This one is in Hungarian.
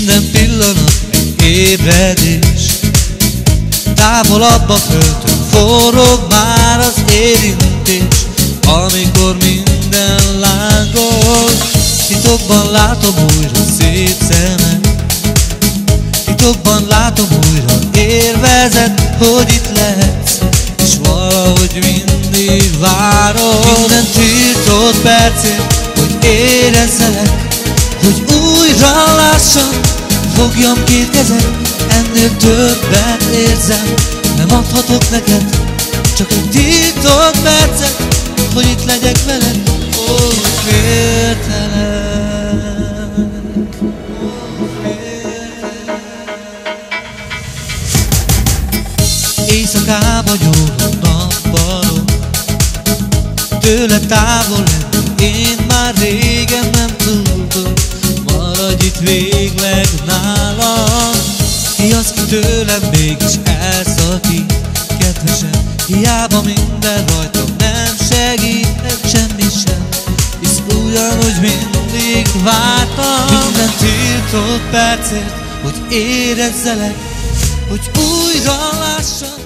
Minden pillanat egy ébredés, távolabb a földön forog már az érintés. Amikor minden lángol, titokban látom újra szép szemed, titokban látom újra élvezet, hogy itt lehetsz, és valahogy mindig várod minden tiltott percét, hogy érezzelek, hogy újra lássam, fogjam két kezed, ennél többet érzem, nem adhatok neked, csak egy tiltott percet, hogy itt legyek veled. Ó, féltelek, éjszakába gyúlok nappalom, tőle távol lenni én már régen nem tudok. Maradj itt végleg nálam, ki az, ki tőlem mégis elszakít, kedvesem, hiába minden rajtam nem segíthet semmi sem, hisz ugyanúgy mindig vártam minden tiltott percért, hogy érezzelek, hogy újra lássam.